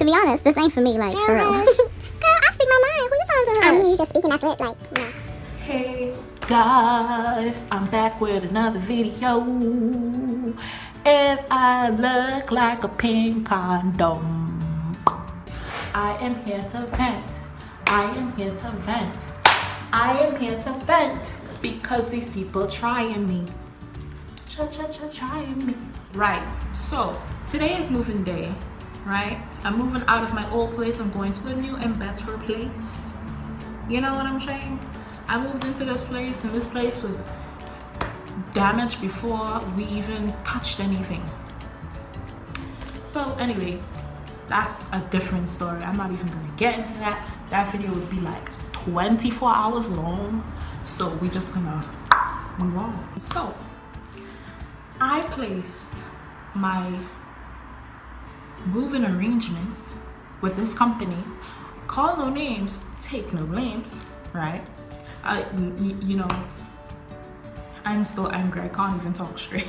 To be honest, this ain't for me, like, for real. Girl, I speak my mind. Who you talking to? I mean, you just speaking after it, like, no. Hey guys, I'm back with another video, and I look like a pink condom. I am here to vent. I am here to vent. I am here to vent because these people trying me. Trying me. Right, so today is moving day, right? I'm moving out of my old place. I'm going to a new and better place. You know what I'm saying? I moved into this place, and this place was damaged before we even touched anything. So anyway, that's a different story. I'm not even gonna get into that. That video would be like 24 hours long, so we just gonna move on. So I placed my moving arrangements with this company. Call no names, take no names, right? You know, I'm still angry. I can't even talk straight.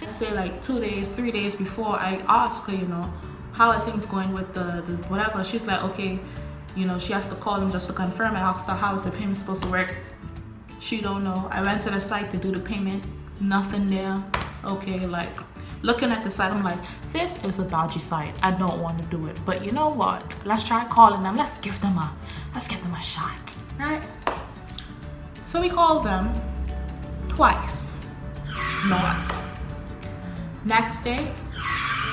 Say like 2 days, 3 days before, I ask her, you know, how are things going with the whatever. She's like, okay, you know, she has to call them just to confirm. I asked her, how is the payment supposed to work? She don't know. I went to the site to do the payment, nothing there. Okay, like looking at the site, I'm like, this is a dodgy site. I don't want to do it. But you know what? Let's try calling them. Let's give them a shot, right? So we called them twice. No answer. Next day,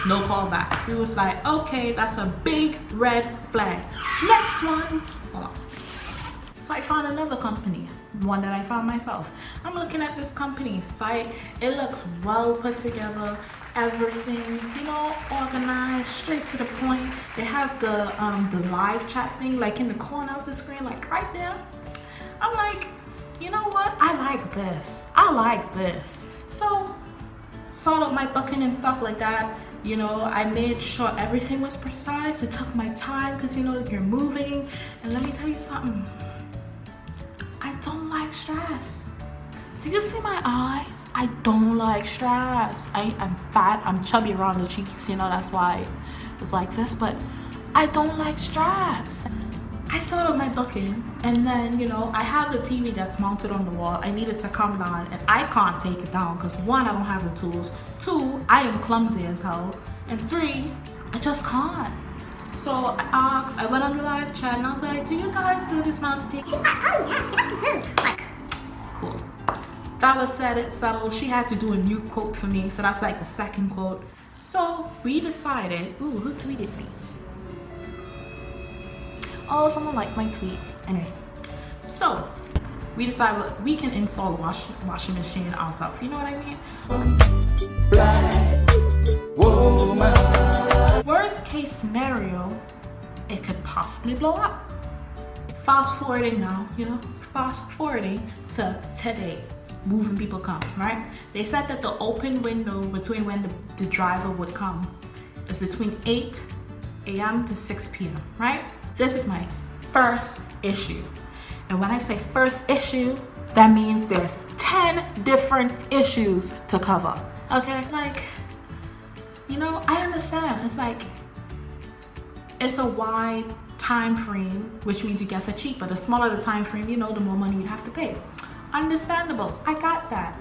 no call back. We was like, okay, that's a big red flag. Next one. Hold on. So I found another company, one that I found myself. I'm looking at this company's site. It looks well put together. Everything, you know, organized, straight to the point. They have the live chat thing like in the corner of the screen, like right there. I'm like, you know what? I like this. I like this. So, sort of my booking and stuff like that. You know, I made sure everything was precise. It took my time because, you know, you're moving. And let me tell you something. I don't like stress. Do you see my eyes? I don't like stress. I'm fat. I'm chubby around the cheeks. You know, that's why it's like this. But I don't like stress. I started my booking, and then, you know, I have the TV that's mounted on the wall. I need it to come down, and I can't take it down because 1, I don't have the tools. 2, I am clumsy as hell. And 3, I just can't. So I asked, I went on the live chat, and I was like, do you guys do this mounted TV? She's like, oh yes, that's her. Like, cool. That was settled. She had to do a new quote for me, so that's like the second quote. So we decided, ooh, who tweeted me? Oh, someone liked my tweet. Anyway, so we decided we can install a washing machine ourselves. You know what I mean? Black woman. Worst case scenario, it could possibly blow up. Fast forwarding now, you know, fast forwarding to today. Moving people come, right? They said that the open window between when the driver would come is between 8 a.m. to 6 p.m., right? This is my first issue. And when I say first issue, that means there's 10 different issues to cover. Okay? Like, you know, I understand. It's like, it's a wide time frame, which means you get for cheap. But the smaller the time frame, you know, the more money you'd have to pay. Understandable. I got that.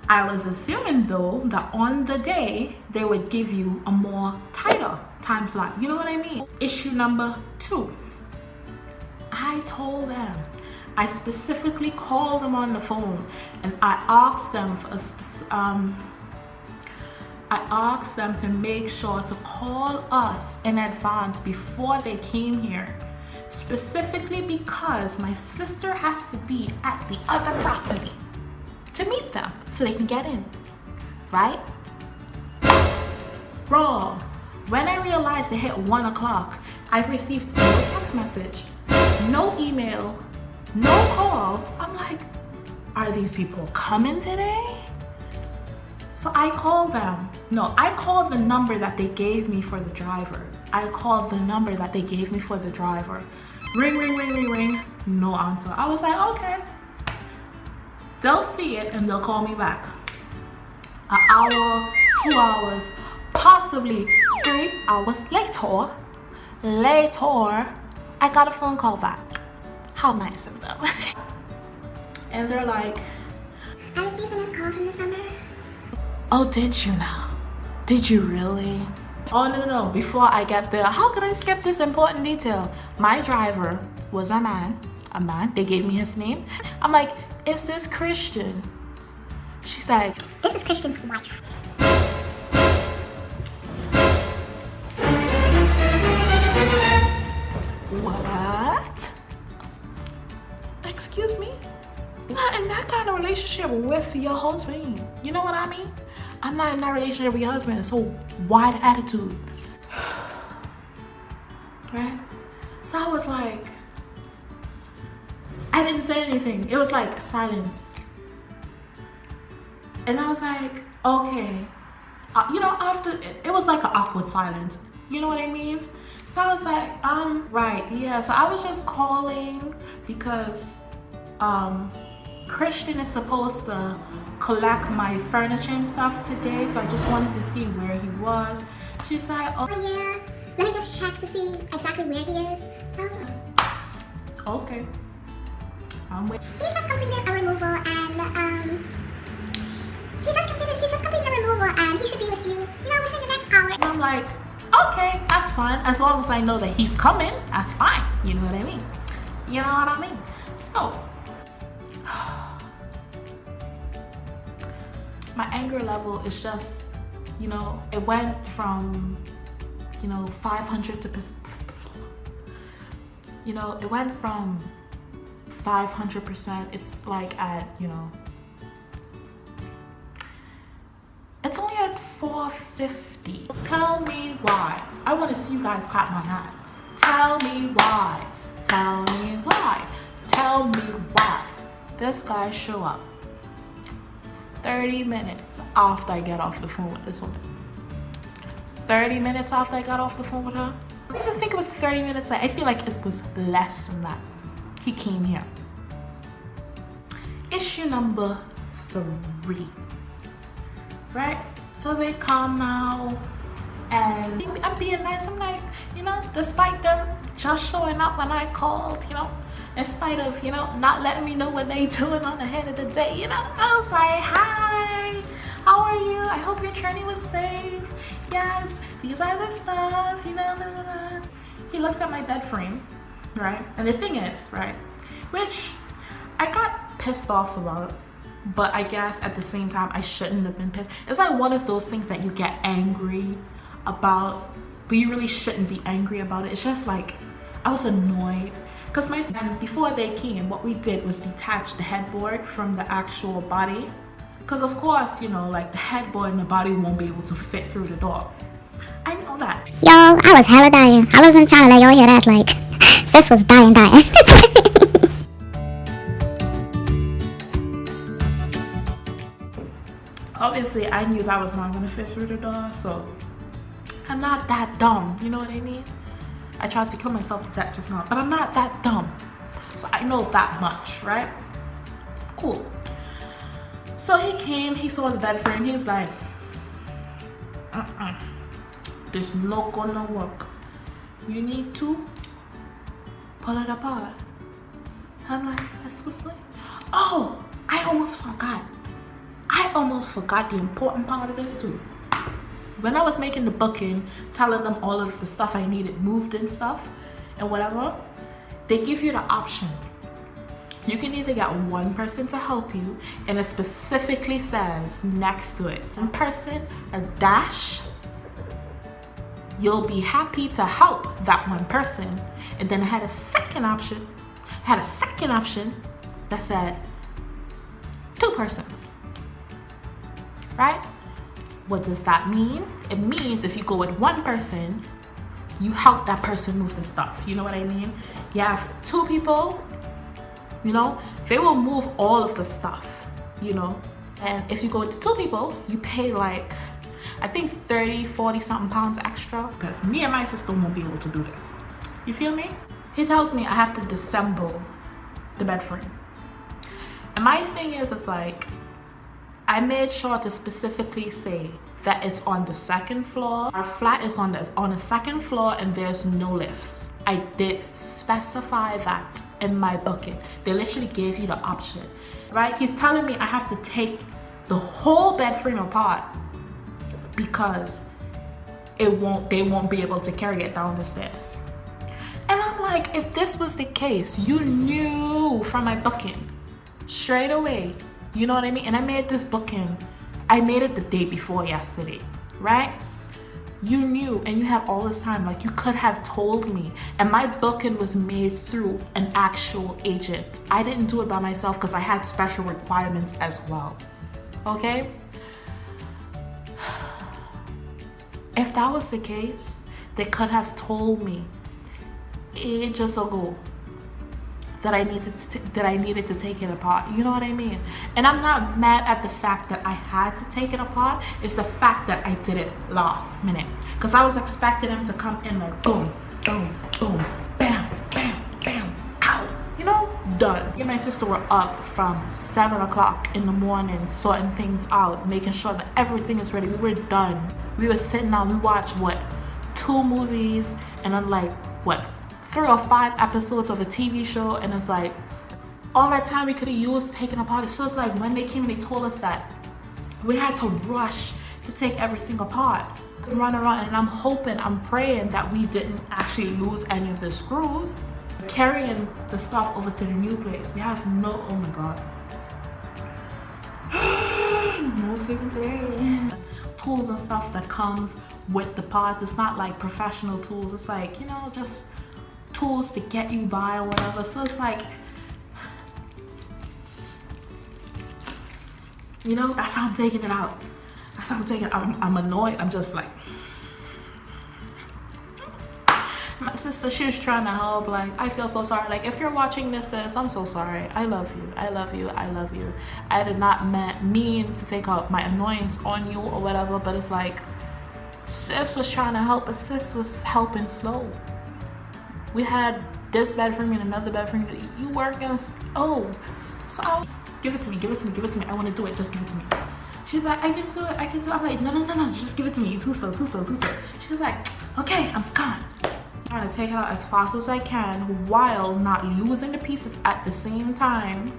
I was assuming though that on the day they would give you a more tighter time slot. You know what I mean? Issue number 2. I told them, I specifically called them on the phone, and I asked them for I asked them to make sure to call us in advance before they came here. Specifically because my sister has to be at the other property to meet them so they can get in, right? Wrong. When I realized it hit 1 o'clock, I've received no text message, no email, no call. I'm like, are these people coming today? So I called them. No, I called the number that they gave me for the driver. Ring, ring, ring, ring, ring. No answer. I was like, okay. They'll see it and they'll call me back. An hour, 2 hours, possibly 3 hours later, I got a phone call back. How nice of them. And they're like, I received a missed call from this number. oh, did you now? Did you really? Oh, no. Before I get there, how could I skip this important detail? My driver was a man. They gave me his name. I'm like, is this Christian? She's like, this is Christian's wife. What? Excuse me? Not in that kind of relationship with your husband. You know what I mean? I'm not in that relationship with your husband, so why the attitude? Right? So I was like, I didn't say anything. It was like silence. And I was like, okay. After, it was like an awkward silence. You know what I mean? So I was like, right, yeah. So I was just calling because Christian is supposed to collect my furniture and stuff today. So I just wanted to see where he was. She's like, oh yeah, let me just check to see exactly where he is. So I was like, okay. I'm waiting. He's just completed a removal and he's just completed a removal and he should be with you, within the next hour. And I'm like, okay, that's fine. As long as I know that he's coming, that's fine. You know what I mean? You know what I mean? So, my anger level is just, it went from, 500 to, it went from 500%. It's like at, it's only at 450. Tell me why. I want to see you guys clap my hands. Tell me why. Tell me why. Tell me why. This guy show up 30 minutes after I get off the phone with this woman. 30 minutes after I got off the phone with her. I don't even think it was 30 minutes. I feel like it was less than that. He came here. Issue number 3. Right? So they come now and I'm being nice. I'm like, despite them just showing up when I called, in spite of, not letting me know what they doing on the end of the day, I was like, hi, how are you? I hope your journey was safe. Yes, these are the stuff, He looks at my bed frame, right? And the thing is, right, which I got pissed off about, but I guess at the same time I shouldn't have been pissed. It's like one of those things that you get angry about, but you really shouldn't be angry about it. It's just like I was annoyed because before they came, what we did was detach the headboard from the actual body, because of course, like the headboard and the body won't be able to fit through the door. I know that. Yo, I was hella dying. I wasn't trying to let y'all hear that. Like, sis was dying. Obviously, I knew that was not gonna fit through the door, so I'm not that dumb, you know what I mean? I tried to kill myself with that just now, but I'm not that dumb. So I know that much, right? Cool. So he came, he saw the bed frame, he's like, this not gonna work. You need to pull it apart. I'm like, excuse me? Oh, I almost forgot the important part of this too. When I was making the booking, telling them all of the stuff I needed moved and stuff and whatever, they give you the option. You can either get one person to help you, and it specifically says next to it, one person, a dash, you'll be happy to help that one person. And then I had a second option that said 2 persons. Right? What does that mean? It means if you go with one person, you help that person move the stuff. You know what I mean? You have 2 people, they will move all of the stuff, And if you go with 2 people, you pay like, I think 30, 40 something pounds extra, because me and my sister won't be able to do this. You feel me? He tells me I have to disassemble the bed frame. And my thing is, it's like, I made sure to specifically say that it's on the second floor. Our flat is on the second floor and there's no lifts. I did specify that in my booking. They literally gave you the option, right? He's telling me I have to take the whole bed frame apart because they won't be able to carry it down the stairs. And I'm like, if this was the case, you knew from my booking straight away, you know what I mean? And I made this booking, I made it the day before yesterday, right? You knew and you had all this time, like you could have told me. And my booking was made through an actual agent. I didn't do it by myself because I had special requirements as well, okay? If that was the case, they could have told me ages ago that I needed to take it apart. You know what I mean? And I'm not mad at the fact that I had to take it apart. It's the fact that I did it last minute. Because I was expecting them to come in like boom, boom, boom, bam, bam, bam, ow. You know, done. Me and my sister were up from 7 o'clock in the morning, sorting things out, making sure that everything is ready. We were done. We were sitting down, we watched 2 movies and then 3 or 5 episodes of a TV show, and it's like all that time we could have used taking apart. So it's like when they came and they told us that we had to rush to take everything apart, to run around, and I'm praying that we didn't actually lose any of the screws. Carrying the stuff over to the new place, we have oh my god. No sleeping today. Tools and stuff that comes with the parts. It's not like professional tools. It's like, you know, just tools to get you by or whatever. So it's like, you know, that's how I'm taking it out. That's how I'm taking it. I'm annoyed. I'm just like, my sister, she was trying to help. Like, I feel so sorry. Like, if you're watching this, sis, I'm so sorry. I love you. I love you. I love you. I did not mean to take out my annoyance on you or whatever, but it's like, sis was trying to help, but sis was helping slow. We had this bed for me and another bed for me. You were against, so I was, give it to me. I want to do it. Just give it to me. She's like, I can do it. I'm like, no. Just give it to me. You too slow. She was like, okay, I'm gone. I'm trying to take it out as fast as I can while not losing the pieces at the same time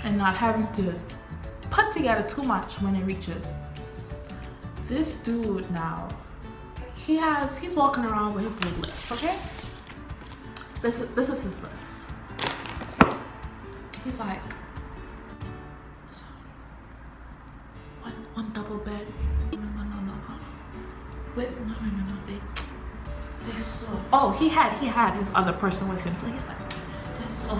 and not having to put together too much when it reaches. This dude now, he's walking around with his little list, okay? This is his list. He's like, one double bed. No. Wait, no, they slow. Oh, he had his other person with him, so he's like, this slow.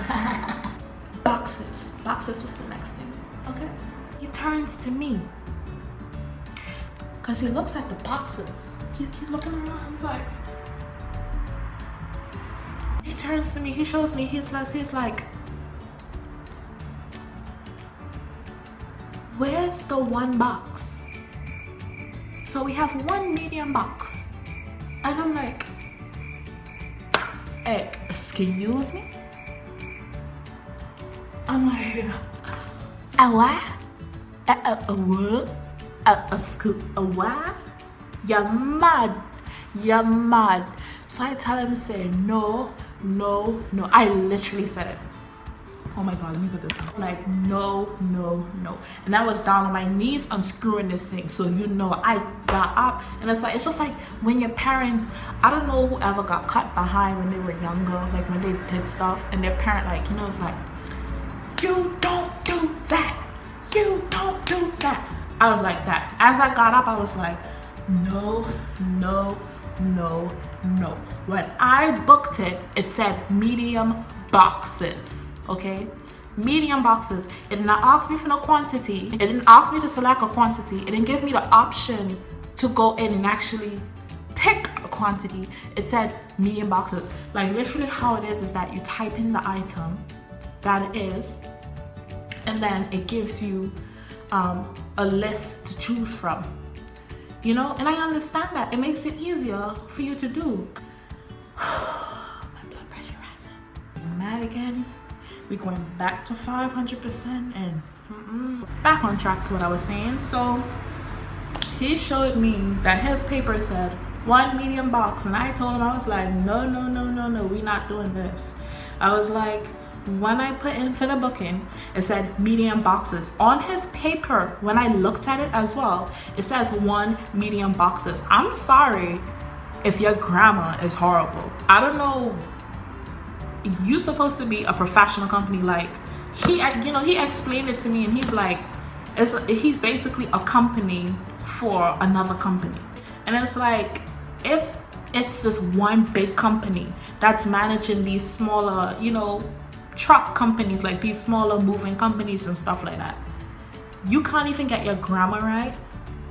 Boxes was the next thing, okay? He turns to me, cause he looks at the boxes. He's looking around, he's like, he turns to me, he shows me his list, he's like, where's the one box? So we have one medium box. And I'm like, excuse me? I'm like, what? What? You're mad. So I tell him, say, no. I literally said it. Oh my god, let me put this on. Like, no. And I was down on my knees unscrewing this thing. So, you know, I got up. And it's just like when your parents, I don't know whoever got cut behind when they were younger, like when they did stuff. And their parent, like, you know, it's like, you don't do that. I was like that. As I got up, I was like, no. When I booked it, it said medium boxes, okay? Medium boxes. It did not ask me for no quantity. It didn't ask me to select a quantity. It didn't give me the option to go in and actually pick a quantity. It said medium boxes. Like literally how it is that you type in the item that it is, and then it gives you a list to choose from. You know, and I understand that. It makes it easier for you to do. My blood pressure rising. I'm mad again. We're going back to 500% and back on track to what I was saying. So he showed me that his paper said 1 medium box, and I told him, I was like, no, we not doing this. I was like, when I put in for the booking, it said medium boxes. On his paper, when I looked at it as well, it says 1 medium boxes. I'm sorry if your grammar is horrible. I don't know. You're supposed to be a professional company. Like, he explained it to me, and he's like, he's basically a company for another company. And it's like, if it's this one big company that's managing these smaller, truck companies, like these smaller moving companies and stuff like that, you can't even get your grammar right.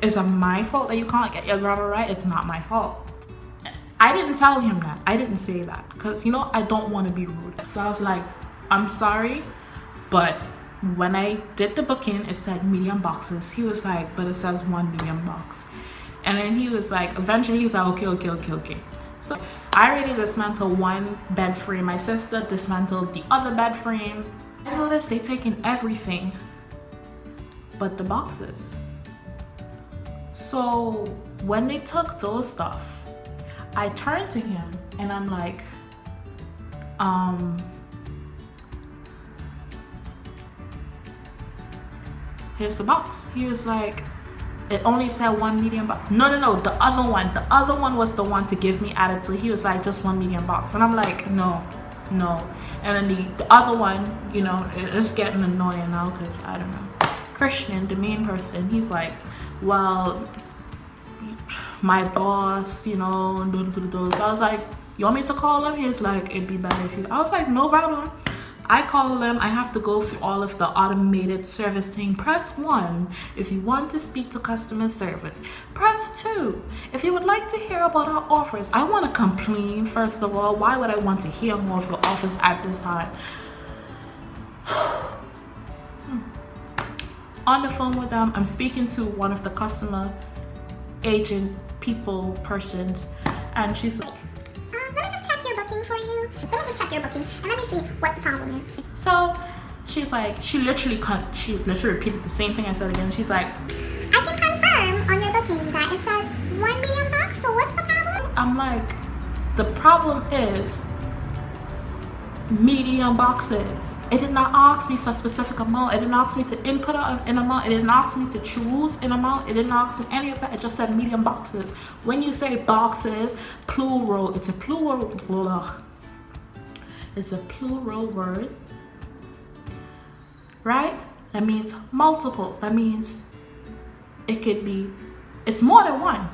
Is it my fault that you can't get your grammar right? It's not my fault. I didn't tell him that. I didn't say that because, I don't want to be rude. So I was like, I'm sorry, but when I did the booking, it said medium boxes. He was like, but it says 1 medium box. And then he was like, eventually he was like, okay. So I already dismantled 1 bed frame. My sister dismantled the other bed frame. I noticed they taken everything but the boxes. So when they took those stuff, I turned to him and I'm like, here's the box. He was like, it only said 1 medium box. No, the other one was the one to give me attitude. He was like, just 1 medium box. And I'm like, no. And then the other one, it's getting annoying now because I don't know. Christian, the main person, he's like, well, my boss, So I was like, you want me to call him? He's like, it'd be better if you. I was like, no problem. I call them. I have to go through all of the automated service thing. Press 1 if you want to speak to customer service. Press 2 if you would like to hear about our offers. I want to complain, first of all. Why would I want to hear more of your offers at this time? On the phone with them, I'm speaking to one of the customer agent persons, and she's like, let me just check your booking for you. Let me just check your booking and let me see what the problem is. So she's like, she literally repeated the same thing I said again. She's like, I can confirm on your booking that it says 1 medium box, so what's the problem? I'm like, the problem is medium boxes. It did not ask me for a specific amount. It didn't ask me to input an amount. It didn't ask me to choose an amount. It didn't ask me any of that. It just said medium boxes. When you say boxes, plural, it's a plural. It's a plural word, right? That means multiple. That means it's more than 1.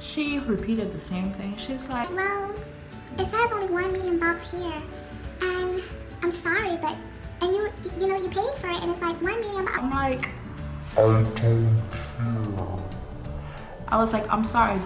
She repeated the same thing. She's like, well, it says only 1 medium box here, and I'm sorry, but you paid for it, and it's like 1 medium box. I'm like, I don't care. I was like, I'm sorry.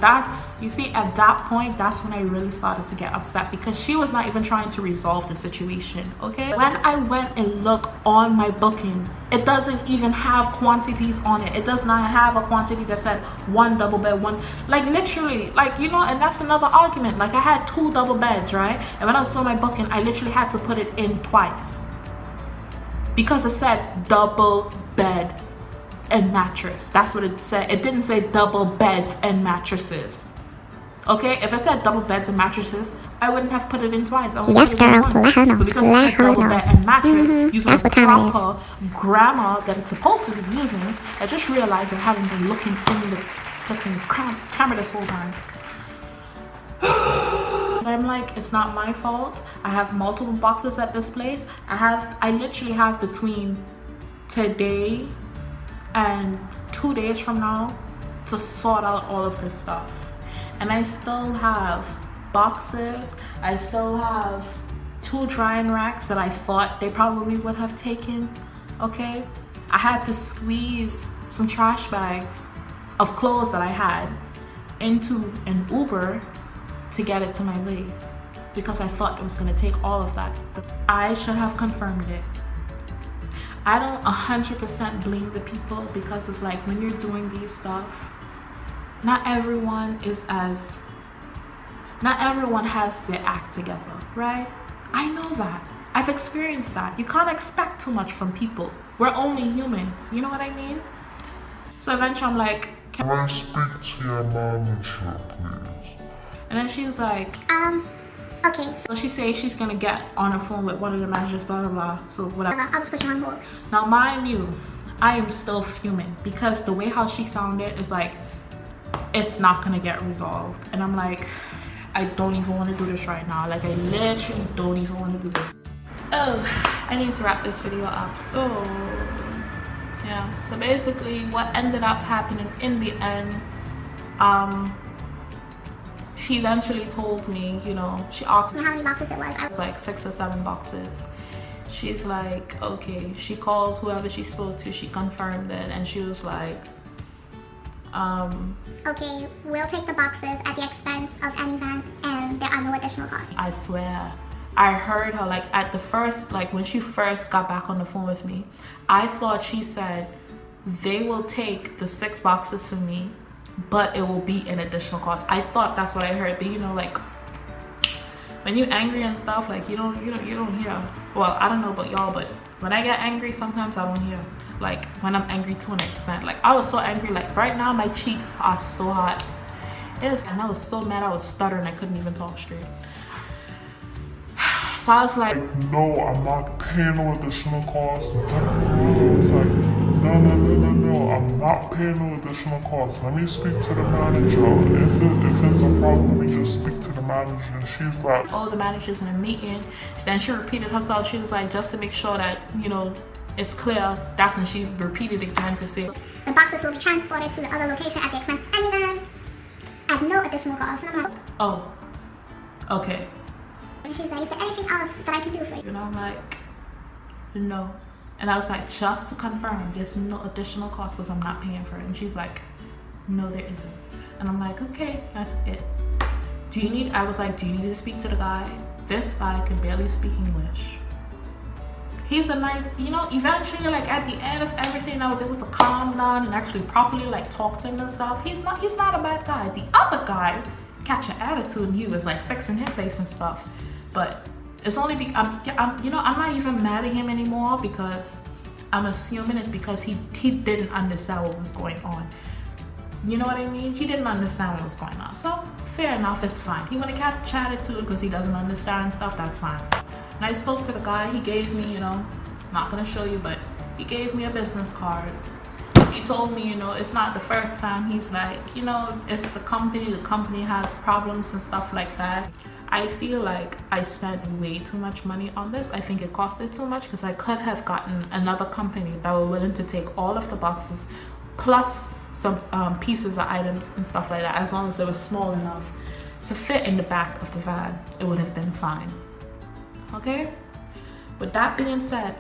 You see, at that point, that's when I really started to get upset because she was not even trying to resolve the situation, okay? When I went and looked on my booking, it doesn't even have quantities on it. It does not have a quantity that said 1 double bed, 1, like literally, and that's another argument. Like I had 2 double beds, right? And when I was doing my booking, I literally had to put it in twice because it said double bed and mattress. That's what it said. It didn't say double beds and mattresses. Okay, if it said double beds and mattresses, I wouldn't have put it in twice. I would Yes, put it in girl, once. let her know. But because Let it said her double know. bed and mattress, using That's the what time it is. proper grammar that it's supposed to be using, I just realized I haven't been looking in the fucking camera this whole time. And I'm like, it's not my fault. I have multiple boxes at this place. I literally have between today and 2 days from now to sort out all of this stuff. And I still have boxes. I still have 2 drying racks that I thought they probably would have taken. Okay, I had to squeeze some trash bags of clothes that I had into an Uber to get it to my place because I thought it was going to take all of that. I should have confirmed it. I don't 100% blame the people because it's like when you're doing these stuff, not everyone has their act together, right? I know that. I've experienced that. You can't expect too much from people. We're only humans, you know what I mean? So eventually I'm like, Can I speak to your manager, please? And then she's like, okay, so she says she's gonna get on the phone with one of the managers, blah blah blah. So whatever. I'll just put you on hold. Now mind you, I am still fuming because the way how she sounded is like it's not gonna get resolved. And I'm like, I don't even want to do this right now. Like I literally don't even want to do this. Oh, I need to wrap this video up. So yeah, so basically what ended up happening in the end, she eventually told me, you know, she asked me How many boxes it was? it was like 6 or 7 boxes. She's like, okay. She called whoever she spoke to, she confirmed it, and she was like, Okay, we'll take the boxes at the expense of any van, and there are no additional costs. I swear, I heard her like at the first, like when she first got back on the phone with me, I thought she said they will take the 6 boxes from me, but it will be an additional cost. I thought that's what I heard, but you know, like when you're angry and stuff, like you don't hear. Well, I don't know about y'all, but when I get angry, sometimes I don't hear. Like when I'm angry to an extent. Like I was so angry, like right now my cheeks are so hot. And I was so mad, I was stuttering, I couldn't even talk straight. So I was like, No, I'm not paying no additional costs. I was like, no, I'm not paying no additional costs. Let me speak to the manager. If it's a problem, let me just speak to the manager. And she's like, oh, the manager's in a meeting. Then she repeated herself. She was like, just to make sure that, you know, it's clear. That's when she repeated again to say, The boxes will be transported to the other location at the expense of any van at no additional cost. And I'm like, oh, okay. and she's like, is there anything else that I can do for you? And I'm like, no. And I was like, just to confirm, there's no additional cost because I'm not paying for it. And she's like, no, there isn't. And I'm like, okay, that's it. I was like, do you need to speak to the guy? This guy can barely speak English. He's a nice, you know, eventually, like at the end of everything, I was able to calm down and actually properly like talk to him and stuff. He's not a bad guy. The other guy catch an attitude and he was like fixing his face and stuff. But it's only I'm not even mad at him anymore because I'm assuming it's because he didn't understand what was going on. You know what I mean? He didn't understand what was going on. So fair enough, it's fine. He want to catch attitude because he doesn't understand stuff, that's fine. And I spoke to the guy, he gave me, you know, not gonna show you, but he gave me a business card. He told me, you know, it's not the first time. He's like, you know, it's the company has problems and stuff like that. I feel like I spent way too much money on this. I think it costed too much because I could have gotten another company that were willing to take all of the boxes plus some pieces of items and stuff like that. As long as it was small enough to fit in the back of the van, it would have been fine. Okay? With that being said,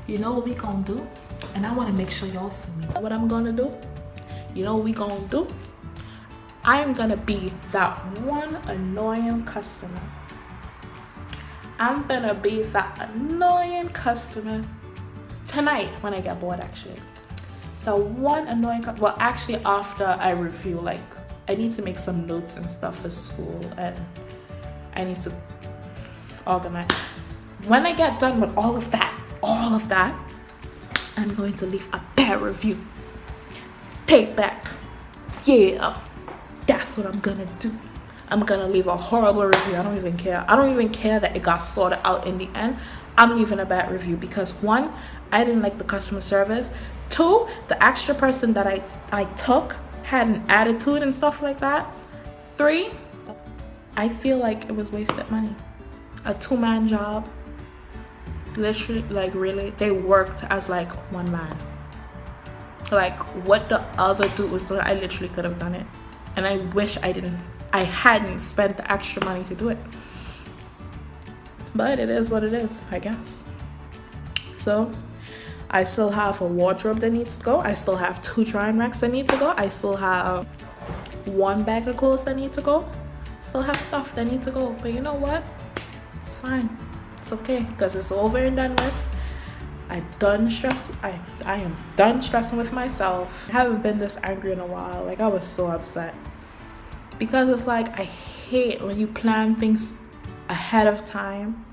you know what we gonna do? And I want to make sure y'all see me. What I'm gonna do? You know what we gonna do? I'm gonna be that one annoying customer. I'm gonna be that annoying customer tonight when I get bored, actually. The one annoying well, actually after I review, like I need to make some notes and stuff for school and I need to organize. When I get done with all of that, I'm going to leave a bad review. Payback. Yeah, that's what I'm gonna do. I'm gonna leave a horrible review. I don't even care. I don't even care that it got sorted out in the end. I'm leaving a bad review because 1, I didn't like the customer service. 2, the extra person that I took had an attitude and stuff like that. 3, I feel like it was wasted money. A 2-man job. Literally, like really, they worked as like 1 man. Like what the other dude was doing, I literally could have done it. And I wish I hadn't spent the extra money to do it. But it is what it is, I guess. So I still have a wardrobe that needs to go. I still have 2 drying racks that need to go. I still have 1 bag of clothes that need to go. Still have stuff that need to go. But you know what? It's fine. It's okay because it's over and done with. I am done stressing with myself. I haven't been this angry in a while. Like I was so upset. Because it's like I hate when you plan things ahead of time.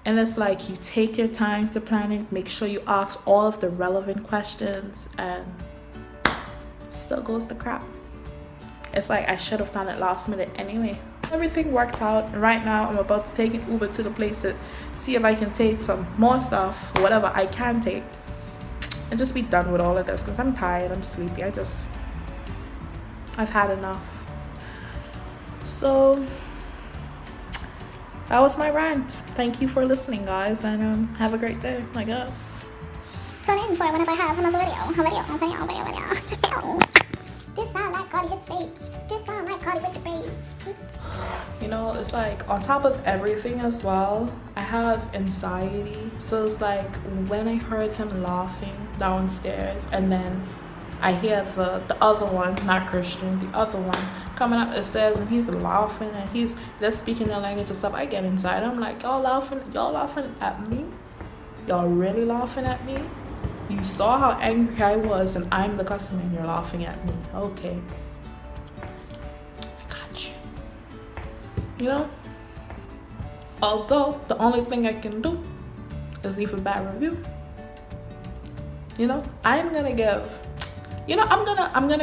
And it's like you take your time to plan it, make sure you ask all of the relevant questions, and still goes to crap. It's like I should have done it last minute anyway. Everything worked out, and right now I'm about to take an Uber to the place to see if I can take some more stuff, whatever I can take, and just be done with all of this, because I'm tired, I'm sleepy, I've had enough. So that was my rant. Thank you for listening, guys, and have a great day, I guess. Tune in for whenever I have another video. This sound like Cardi hit stage. This sound like Cardi with the braids. You know, it's like on top of everything as well, I have anxiety. So it's like when I heard him laughing downstairs, and then I hear the other one, not Christian, the other one coming up, it says, and he's laughing and they're speaking their language and stuff. I get inside. I'm like, y'all laughing at me? Y'all really laughing at me? You saw how angry I was, and I'm the customer and you're laughing at me. Okay. I got you. You know? Although, the only thing I can do is leave a bad review. You know? I'm gonna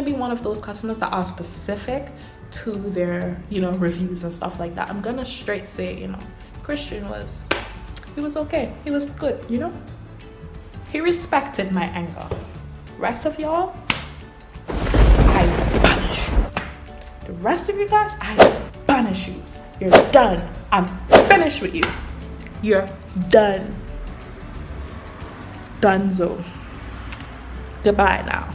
be one of those customers that are specific to their, reviews and stuff like that. I'm gonna straight say, Christian he was okay. He was good, He respected my anger. Rest of y'all, I punish you. The rest of you guys, I punish you. You're done. I'm finished with you. You're done. Dunzo. Goodbye now.